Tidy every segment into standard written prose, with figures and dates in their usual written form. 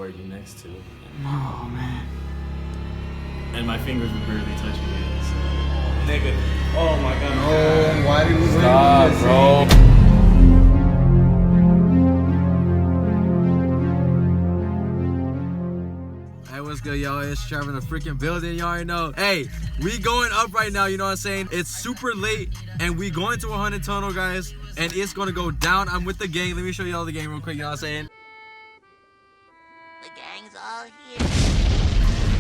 working next to. Oh man. And my fingers were barely touching it. So. Nigga. Oh my god. No, why did we stop, bro? Hey, what's good, y'all? It's Trevor in the freaking building. Y'all already know. Hey, we going up right now, you know what I'm saying? It's super late, and we going to a haunted tunnel, guys, and it's gonna go down. I'm with the gang. Let me show you all the gang real quick, you know what I'm saying? The gang's all here.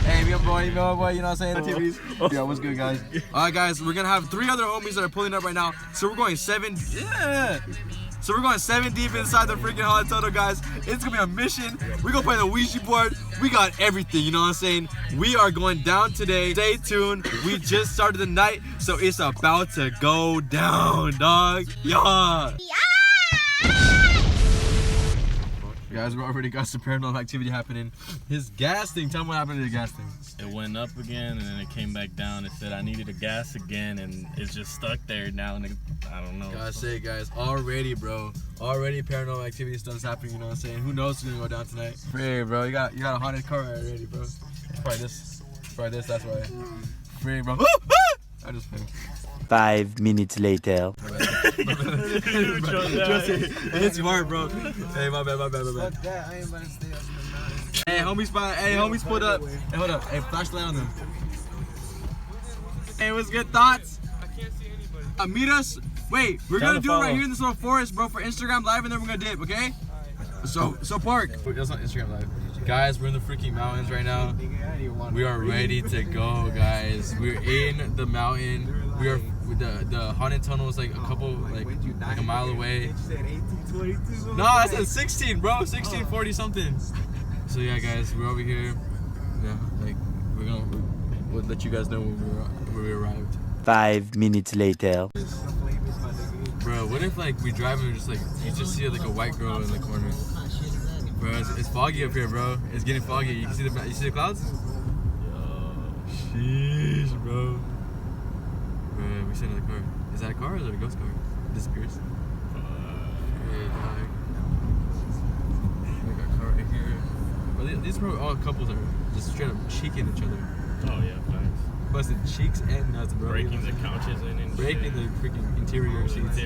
Hey, me boy, you know what I'm saying? TVs. Yeah, what's good, guys? All right, guys, we're gonna have 3 other homies that are pulling up right now. So we're going 7. Yeah. So we're going 7 deep inside the freaking haunted tunnel, guys. It's gonna be a mission. We're gonna play the Ouija board. We got everything, you know what I'm saying? We are going down today. Stay tuned. We just started the night, so it's about to go down, dog. Yeah. Guys, we already got some paranormal activity happening. His gas thing, tell me what happened to the gas thing. It went up again and then it came back down. It said I needed a gas again and it's just stuck there now. And I don't know. Gotta say, guys, already paranormal activity stuff's happening, you know what I'm saying? Who knows what's gonna go down tonight? Free, bro, you got a haunted car already, bro. It's probably this, that's why. Free, bro. I just failed. 5 minutes later. It's hard, bro. Hey, my bad. Fuck that, I ain't about to stay up in the night. Hey, homies pulled up. Hey, hold up. Hey, flashlight on them. Hey, what's good thoughts? I can't see anybody. Meet us. Wait, we're gonna do it right here in this little forest, bro, for Instagram Live, and then we're gonna dip, okay? So park. That's not Instagram Live. Guys, we're in the freaking mountains right now. We are ready to go, guys. We're in the mountain. We are. The haunted tunnel is like a couple, like a mile away. No, I said 16, bro. 1640 something. So yeah, guys, we're over here. Yeah, like we'll let you guys know when we arrived. 5 minutes later. Bro, what if like we drive and we're just like you just see like a white girl in the corner? Bro, it's foggy up here, bro. It's getting foggy. You see the clouds? Sheesh, bro. Bro, we sit in the car. Is that a car or is it a ghost car? It disappears. Hey, dog. We got a car right here. Well, these probably all couples are just straight up cheeking each other. Oh yeah, thanks. Busting cheeks and nuts, bro. Breaking the couches in and breaking the freaking interior seats.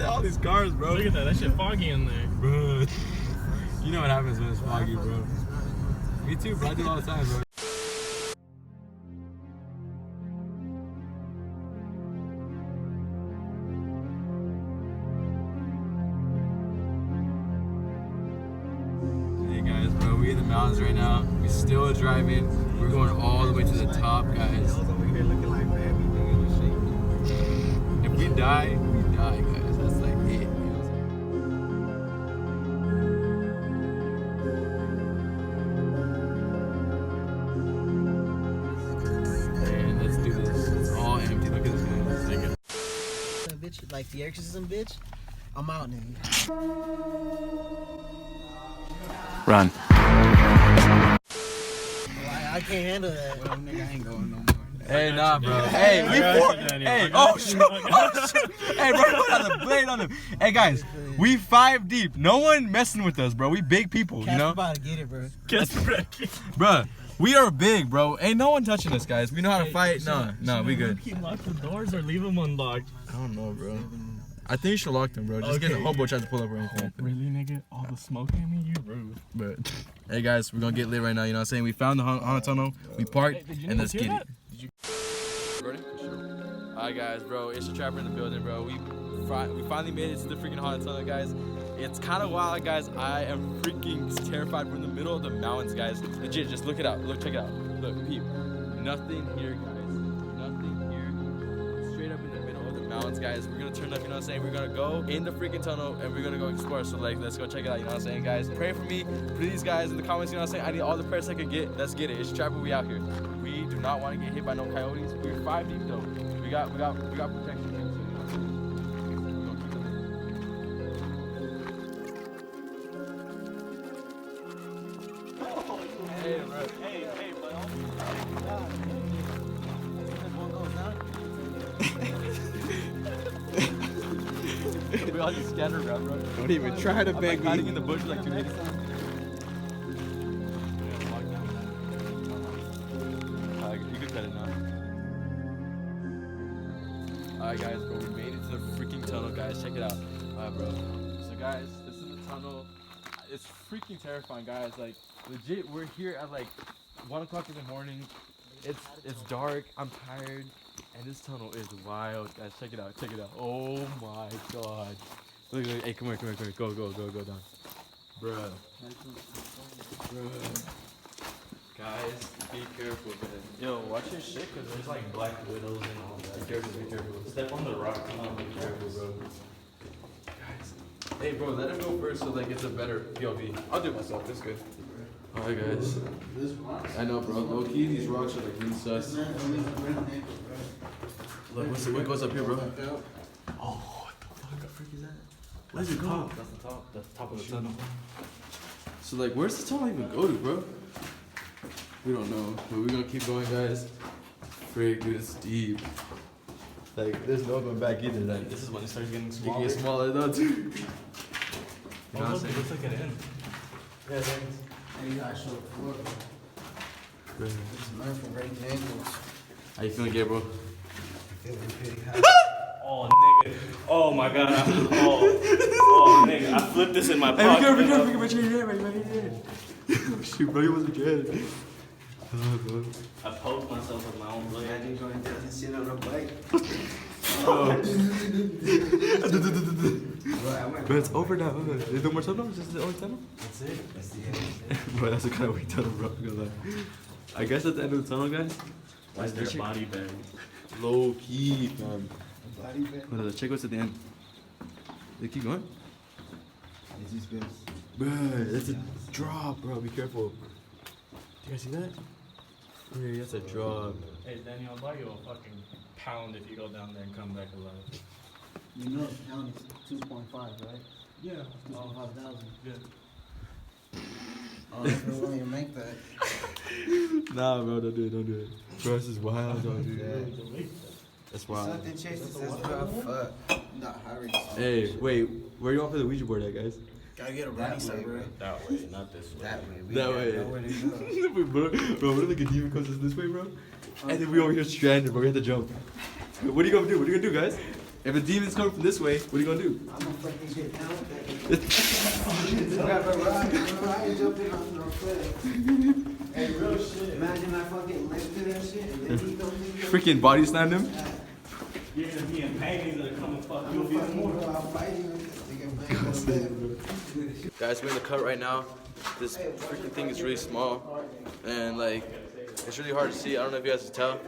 All these cars, bro. Look at that. That shit foggy in there. Bro. You know what happens when it's foggy, bro. Me too, bro. I do it all the time, bro. Hey guys, bro, we in the mountains right now. We still driving. We're going all the way to the top, guys. If we die, we die, guys. That's like it. And let's do this. It's all empty. Look at this, guys. Bitch, like the exorcism, bitch. I'm out, nigga. Run. I can't handle that. Well, nigga, I ain't going no more. Hey, nah, bro. Hey, we four. Hey, oh shoot. Hey, bro, put out the blade on him. Hey, guys, we 5 deep. No one messing with us, bro. We big people, you know? About to get it, bro. Bro, we are big, bro. Ain't no one touching us, guys. We know how to fight. No, we good. Keep lock the doors or leave them unlocked. I don't know, bro. I think you should lock them, bro. Just get a hobo trying to pull up or anything. Really, nigga? All the smoke in me? You rude. But, hey, guys, we're gonna get lit right now. You know what I'm saying? We found the haunted tunnel. We parked, and let's get it. Ready? Alright, guys, bro. It's the Trapper in the building, bro. We finally made it to the freaking haunted tunnel, guys. It's kind of wild, guys. I am freaking terrified. We're in the middle of the mountains, guys. Legit, just look it out. Look, check it out. Look, peep. Nothing here, guys. Nothing here. Straight up in the middle of the mountains, guys. We're gonna turn up, you know what I'm saying? We're gonna go in the freaking tunnel and we're gonna go explore. So, like, let's go check it out, you know what I'm saying, guys? Pray for me, please, guys, in the comments, you know what I'm saying? I need all the prayers I can get. Let's get it. It's Trapper. We out here. We do not want to get hit by no coyotes. We're 5 deep, though. We got protection. Hey, bro. Hey, bro. We all just scattered around, bro. Don't even try to beg me. Hiding in the bush like 2 days. Alright guys, bro, we made it to the freaking tunnel, guys. Check it out. Alright, bro. So guys, this is the tunnel. It's freaking terrifying, guys. Like, legit, we're here at like 1 o'clock in the morning. It's dark. I'm tired, and this tunnel is wild, guys. Check it out. Check it out. Oh my god. Look, look. Hey, come here. Go down. Bruh. Guys, be careful, man. Yo, watch your shit, cause there's like black widows and all that. Be careful. Step on the rock. Be careful, bro. Guys. Hey, bro, let him go first so like it's a better POV. I'll do it myself. It's good. Alright, guys. I know, bro. Low key, these rocks are like really sus. Look, what goes up here, bro? Oh, what the fuck? The freak is that? Where's it called? That's the top. That's the top of the tunnel. So, like, where's the tunnel even go to, bro? We don't know, but we're gonna keep going, guys. Frick, dude, it's deep. Like, there's no going back either. Like, This is when it starts getting it smaller. gets smaller, though, too. You know what I'm It saying? looks like it ends. Yeah, it ends. And you gotta show the floor. Bro. Just learn from breaking ankles. How you feeling, Gabriel? Feeling pretty high. Oh, nigga. Oh, my God. Oh, nigga. I flipped this in my pocket. Hey, be careful, right here, right here. Shoot, bro, he wasn't good. I poked myself with my own blade. Imagine going down and sit on a bike. But it's over now. Is there more tunnel? Is this the only tunnel? That's it. That's the end. Bro, that's a kind of weak tunnel, bro. I'm gonna lie. I guess at the end of the tunnel, guys. Why is there a body bag? Low key, fam. Body bag. Hold on, check what's at the end. They keep going. It's just good. Bro, that's a drop, bro. Be careful. Do you guys see that? Yeah, that's a drop. Hey, Daniel, I'll buy you a fucking pound if you go down there and come back alive. You know the pound is 2.5, right? Yeah. 2,500. Yeah. Oh, if you're willing to make that. Nah, bro, don't do it. Bro, this is wild, dog, dude. That's wild. Something chases says, bro, fuck. Not hurry. Hey, wait, where you want for the Ouija board at, guys? Gotta get a running start, bro. That way, not this way. That way. We That got way. nowhere to go. bro, what if like a demon comes this way, bro? And then we over here stranded, bro. We have to jump. What are you gonna do? What are you gonna do, guys? If a demon's coming from this way, what are you gonna do? I'm gonna fucking get down with that. Grab a ride, bro. I ain't jumping off no cliff. Hey, real shit. Imagine I fucking lifted that shit and then he don't think Freaking body slammed him. You're gonna be in pain. He's gonna come and fuck you fuck even more, more. bro. I'll fight you. Nigga, man. Guys, we're in the cut right now. This freaking thing is really small. And like, it's really hard to see. I don't know if you guys can tell.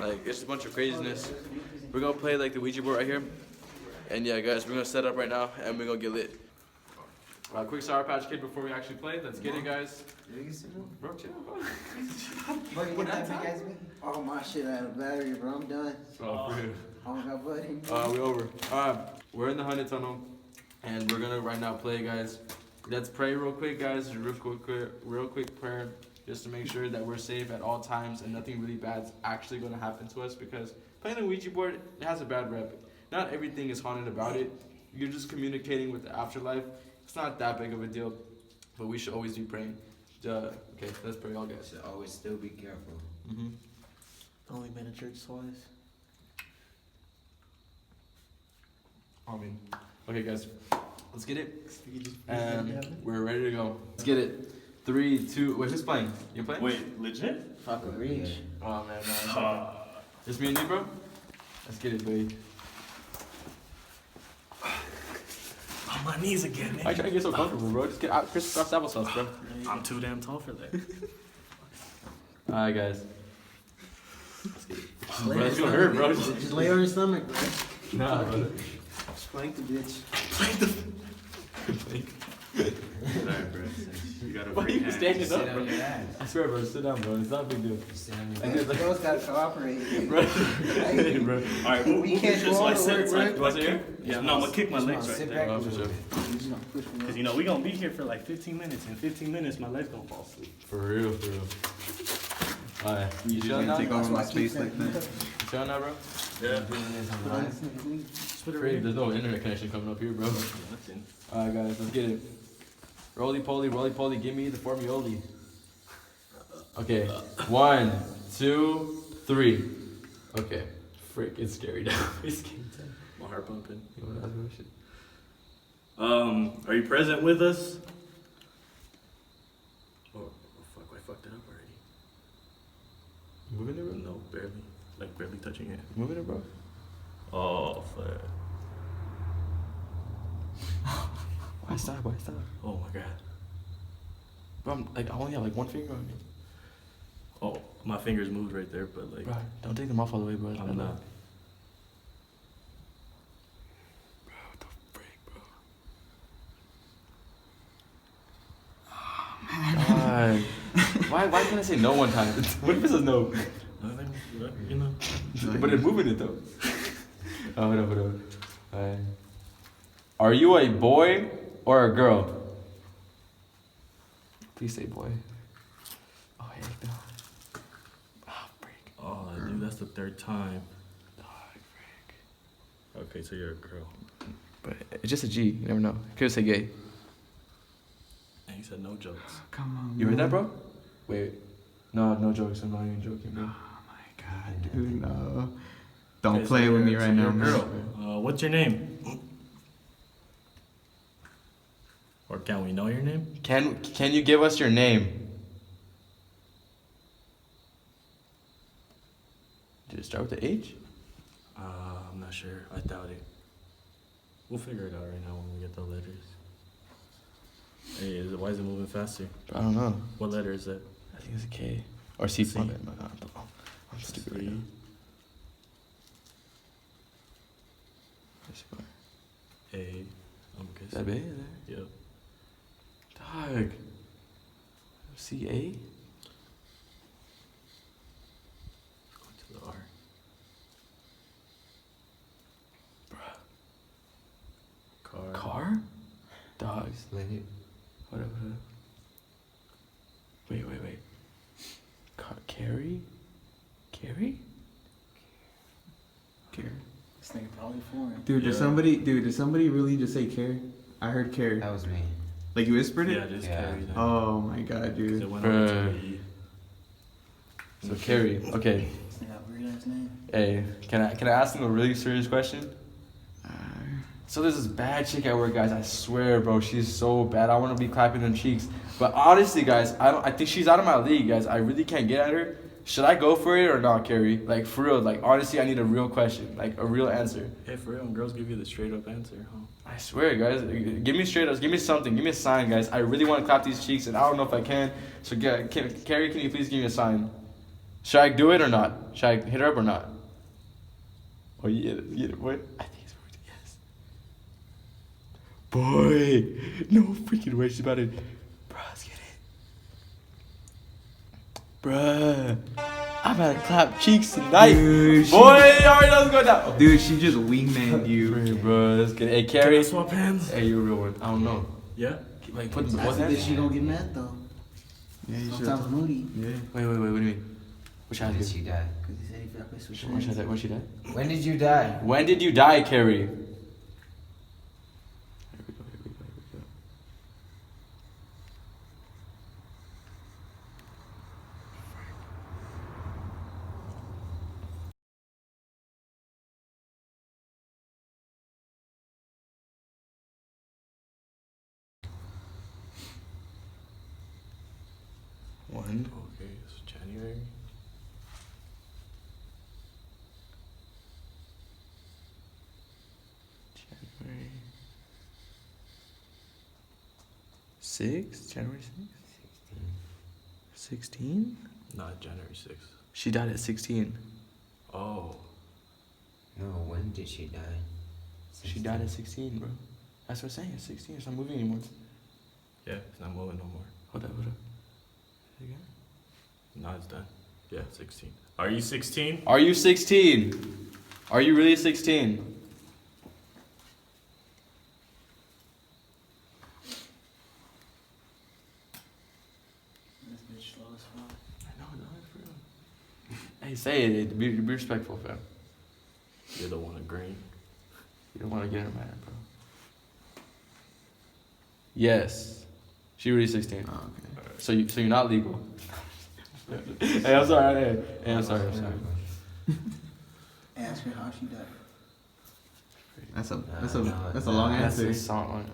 Like, it's a bunch of craziness. We're gonna play like the Ouija board right here. And yeah, guys, we're gonna set up right now and we're gonna get lit. Quick Sour Patch Kid before we actually play. Let's get it, guys. Bro, chill, bro. Oh, my shit out of battery, bro. I'm done. Oh, for real. Oh, my buddy. We over. We're in the Haunted Tunnel, and we're gonna right now play, guys. Let's pray real quick, guys. Real quick prayer, just to make sure that we're safe at all times and nothing really bad's actually gonna happen to us. Because playing the Ouija board, it has a bad rep. Not everything is haunted about it. You're just communicating with the afterlife. It's not that big of a deal, but we should always be praying. Okay, let's pray, all guys. Should always still be careful. Only been to church twice. Amen. Okay, guys, let's get it. And we're ready to go. Let's get it. 3, 2. Wait, who's playing? You playing? Wait, legit? Fucking reach. Oh man, no. Just me and you, bro. Let's get it, baby. On my knees again, I try to get so comfortable, bro. Just get out, crisscross applesauce, bro. I'm too damn tall for that. All right, guys. Let's get it. Lay Bro, on that's your gonna hurt, bro. stomach. Just lay on your stomach, bro. Nah, brother. Just plank the bitch. Alright, bro. You gotta Why are you standing Sit up, on bro? your ass. I swear, bro. Sit down, bro. It's not a big deal. Sit on your ass. Girls gotta cooperate. Bro. Hey, bro. Alright, we'll can't just go like to sit. work, It's like, bro. like here? Yeah, no, I'm gonna kick my legs right Sit there. back. Oh, for sure. You just gonna push me Cause up. you know we gonna be here for like 15 minutes. In 15 minutes, my leg's gonna fall asleep. For real, for real. Alright. You just chilling now? gonna take over my That's why I keep space like that? You chilling now, bro? Yeah. Afraid there's no internet connection coming up here, bro. Alright, guys, let's get it. Roly poly, give me the formioli. Okay, 1, 2, 3. Okay, frick, it's scary now. My heart pumping. You wanna ask me shit? Are you present with us? Oh fuck, I fucked it up already. You moving it, bro? No, barely. Like barely touching it. You moving it, bro? Oh fuck. Why stop? Why stop? Oh my god. Bro, I only have like one finger on me. Oh, my fingers moved right there, but like. Bro, don't take them off all the way, bro. I'm not. Bro, what the frick, bro? God. Why can't I say no one time? What if it says no? You know. But it's moving it though. Oh, whatever. Alright. Are you a boy or a girl? Please say boy. Oh, heck no. Oh, freak. Oh, dude, that's the third time. Oh, frick. Okay, so you're a girl. But it's just a G. You never know. Could say gay. And you said no jokes. Come on. You heard that, bro? Wait. No jokes. I'm not even joking, bro. Oh my god, dude, no. Don't Okay, play so with me you're- right so now, you're a man. girl. What's your name? Or can we know your name? Can you give us your name? Did it start with the H? I'm not sure. I doubt it. We'll figure it out right now when we get the letters. Hey, why is it moving faster? I don't know. What letter is that? I think it's a K. Or C. C. My bad. I'm stupid right now. A. I'm Is that guessing. big? Yep. Dog. C-A? Go to the R. Car. Car? Dogs. Hold up. Wait. Carrie? Carrie? Care. This nigga probably foreign. Dude, Yeah. did somebody really just say care? I heard care. That was me. Like you whispered it? Yeah, just Yeah. carry that. Oh my god, 'Cause dude. it went over to Bruh. the E. So Carrie. Okay. This nigga got a weird ass name. Hey, can I ask him a really serious question? So there's this bad chick at work, guys. I swear, bro, she's so bad. I want to be clapping them cheeks. But honestly, guys, I think she's out of my league, guys. I really can't get at her. Should I go for it or not, Carrie? Like for real, like honestly, I need a real question, like a real answer. Hey, for real, when girls give you the straight up answer, huh? I swear, guys. Give me straight ups. Give me something. Give me a sign, guys. I really want to clap these cheeks, and I don't know if I can. So, Carrie, can you please give me a sign? Should I do it or not? Should I hit her up or not? Oh, yeah, what? I think it's yes. Boy, no freaking way. She's about to. Bruh, let's get it. Bruh, I'm about to clap cheeks tonight. Dude, Boy, you already know what's going down. Dude, she just wingmaned you. Bro, let's get it. Hey, Can I Carrie. swap hands? Hey, you're a real one. I don't know. Yeah? Like, put the After this, she gonna get mad though. Yeah, you should. Sometimes moody. Yeah. Wait, what do you mean? Which When hand did is she die? Cause he said he felt like switching When hands. she died? When did you die? When did you die, Carrie? Here we go. One. Okay, it's January. January 6th? January 6th? 16? Not January 6th. She died at 16. Oh. No, when did she die? She died at 16, bro. That's what I'm saying. At 16, it's not moving anymore. Yeah, it's not moving no more. Hold up. No, it's done. Yeah, 16. Are you 16? Are you 16? Are you really 16? This bitch slow as fuck. I know, dog, for real. Hey, say it. Be respectful, fam. You're the one agreeing. You don't want to get her mad, bro. Yes. She really 16. Oh, okay. So you're not legal. Hey, I'm sorry. Hey, I'm sorry. And Ask her how she died. That's a no, that's a long That's answer. a song.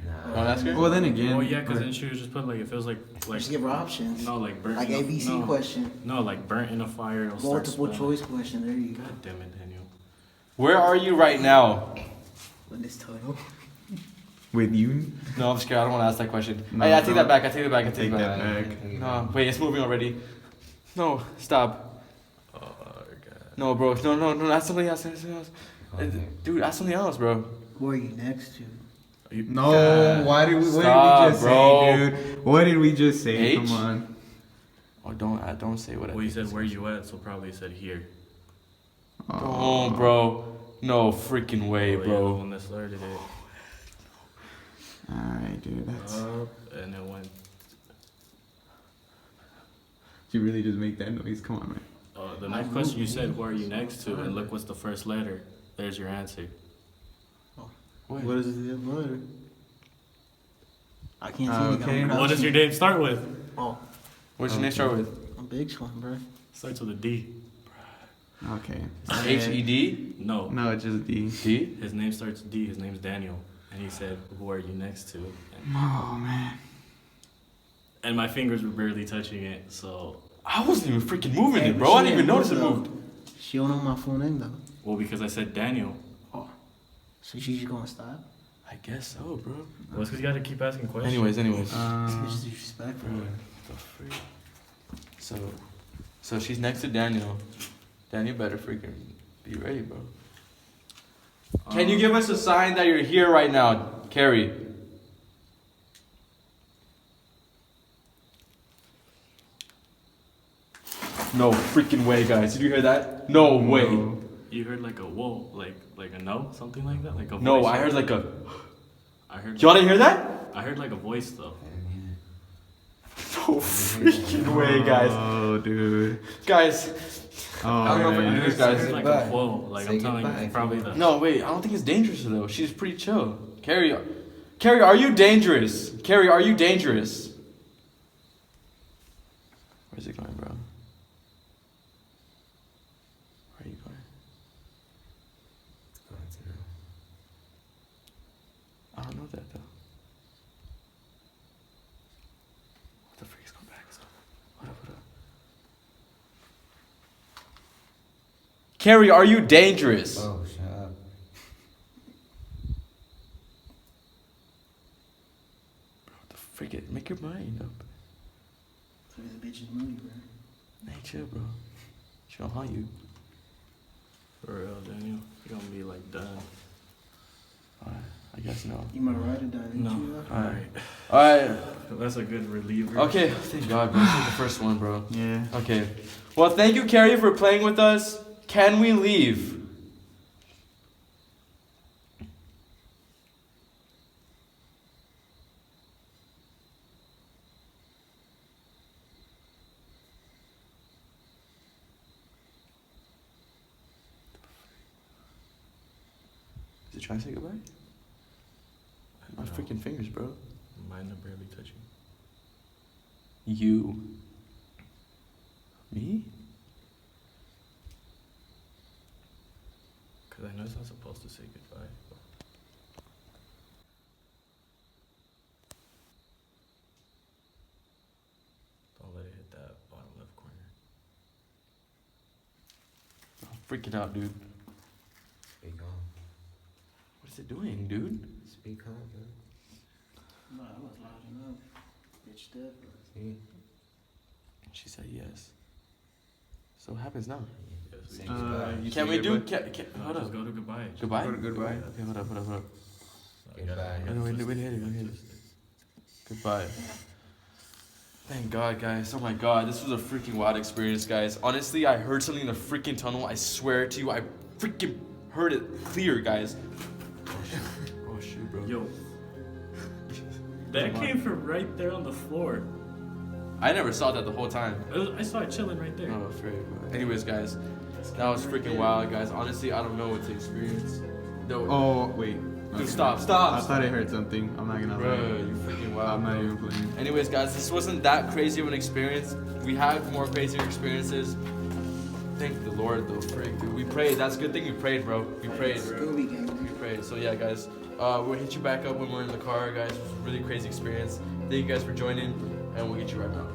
Nah. Don't ask her. Well, then again, Well, yeah, because then she would just put like it feels like Just give her options. no, like burnt. Like in a- ABC no, question. No, like burnt in a fire. It'll start Multiple smelling. choice question. There you go. God damn it, Daniel. Where are you right now? With this title. with you, No, I'm scared. I don't want to ask that question. No, Hey, I take no. that back. I take it back. I take that back. No, wait, it's moving already. No, stop. Oh God. No, bro. No. That's something else. That's something else. Dude, that's something else, bro. Who are you next to? no. God. Why did we? What Stop, did we just bro. say, dude? What did we just say? H? Come on. Oh, don't say what I Well, you think said it where says. you at, so probably said here. Oh, bro. No freaking way, Oh, yeah, the bro. one that started it. All right, dude. That's. Up and it went. Did you really just make that noise? Come on, man. The next question you said, who are you next to? And look what's the first letter. There's your answer. Wait. What is the letter? I can't see Okay. anything. What does your name start with? Oh, What's your name start with? a big one, bro. Starts with a D. Okay. H-E-D? No. No, it's just D. D? His name starts with D. His name's Daniel. And he said, who are you next to? Oh man. And my fingers were barely touching it, so. I wasn't even freaking moving Hey, it, but bro. I she didn't even ain't notice it moved, moved. She don't know my full name though. Well, because I said Daniel. So she's just gonna stop? I guess so, bro. Well, it's because you gotta keep asking questions. Anyways. It's just disrespectful. Bro, the freak. So she's next to Daniel. Daniel better freaking be ready, bro. Can you give us a sign that you're here right now, Carrie? No freaking way, guys. Did you hear that? No way. You heard like a whoa, like a no, something like that, like a voice. No, I heard like a. I heard. Y'all didn't hear that? I heard like a voice though. No freaking way, guys. Oh, dude. Guys. Oh, I don't know if I can do this, I guys. heard like Goodbye. a whoa, like Say I'm telling you, goodbye. it's probably the. No, wait. I don't think it's dangerous though. She's pretty chill. Carrie, are you dangerous? Carrie, are you dangerous? Where's it going, bro? Where are you going? I don't know that though. What the freak's going back? What up? Carrie, are you dangerous? Oh, shut up. Freak it. Make your mind up. So this bitch is moody, bro. Hey, chill, bro. She don't haunt you. For real, Daniel, you're gonna be like done. Alright, I guess no. You might ride or die, didn't No. you? Alright. Alright. That's a good reliever. Okay, thank God, bro. This is the first one, bro. Yeah. Okay. Well, thank you, Carrie, for playing with us. Can we leave? Is it trying to say goodbye? My freaking fingers, bro. Mine are barely touching. You. Me? Cause I know it's not supposed to say goodbye. But... Don't let it hit that bottom left corner. I'm freaking out, dude. Speak on. What is it doing, dude? Speak on, bro. No, I was loud enough. Bitch dead, bro. See? She said yes. So what happens now? Yes, we Say just- goodbye. You Can say we do? goodbye? Hold just up. go to goodbye. Goodbye? Go to goodbye. Okay, hold up. Goodbye. Wait, hit it. Goodbye. Thank God, guys. Oh my God, this was a freaking wild experience, guys. Honestly, I heard something in the freaking tunnel. I swear to you, I freaking heard it clear, guys. Oh shoot, bro. Yo. That came from right there on the floor. I never saw that the whole time. I saw it chilling right there. Oh, afraid. Anyways, guys, that was freaking wild, guys. Honestly, I don't know what to experience. No. Oh wait. Dude, Okay. stop. I thought I heard something. I'm not gonna Bro, lie. you freaking wild. I'm not bro. even playing. Anyways, guys, this wasn't that crazy of an experience. We had more crazier experiences. thank the Lord though. Frick, dude. We prayed. That's a good thing we prayed, bro. We prayed. Scooby Gang. We prayed. So yeah, guys, we'll hit you back up when we're in the car, guys. It was a really crazy experience. Thank you guys for joining, and we'll get you right now.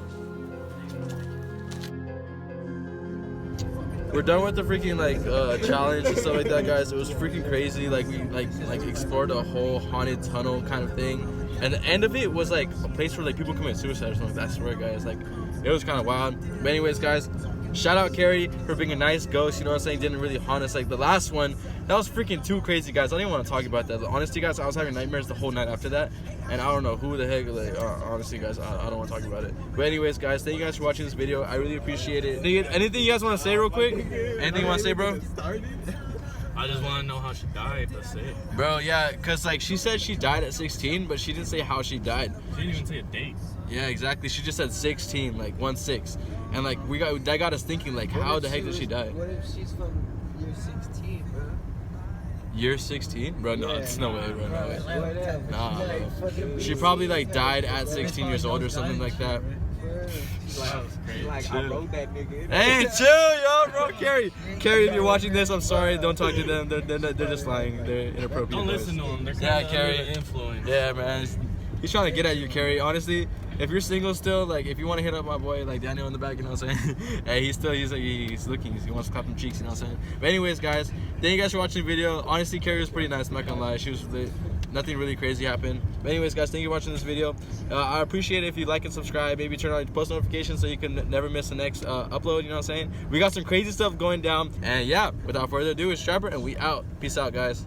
We're done with the freaking like challenge and stuff like that, guys. It was freaking crazy. Like we like explored a whole haunted tunnel kind of thing, and the end of it was like a place where like people commit suicide or something. Like that. I swear, guys. Like it was kind of wild. But anyways, guys, shout out Carrie for being a nice ghost. You know what I'm saying? Didn't really haunt us like the last one. That was freaking too crazy, guys. I don't even want to talk about that. Honestly, guys, I was having nightmares the whole night after that, and I don't know who the heck. Like honestly, guys, I don't want to talk about it. But anyways, guys, thank you guys for watching this video. I really appreciate it. Anything you guys want to say real quick? Anything you want to say, bro? I just want to know how she died. That's it. Bro, yeah, cause like she said she died at 16, but she didn't say how she died. She didn't even say a date. Yeah, exactly. She just said 16, like 1-6, and like that got us thinking like, how the heck did she die? What if she's from year 16, bro? Year 16, bro? No, it's no way, bro. No way. Nah, bro. She She probably like died at 16 years old or something like that. Like, I wrote that nigga. Hey, chill, yo, bro. Carrie, if you're watching this, I'm sorry. Don't talk to them. They're just lying. They're inappropriate. Don't boys. listen to them. They're Yeah, kind of Carrie. under the influence. Yeah, man. He's trying to get at you, Carrie. Honestly, if you're single still, like, if you want to hit up my boy, like Daniel in the back, you know what I'm saying? Hey, he's looking. He wants to clap them cheeks, you know what I'm saying? But anyways, guys, thank you guys for watching the video. Honestly, Carrie was pretty nice. I'm not gonna lie. She was lit. Nothing really crazy happened. But anyways, guys, thank you for watching this video. I appreciate it if you like and subscribe. Maybe turn on your post notifications so you can never miss the next upload. You know what I'm saying? We got some crazy stuff going down. And yeah, without further ado, it's Trapper, and we out. Peace out, guys.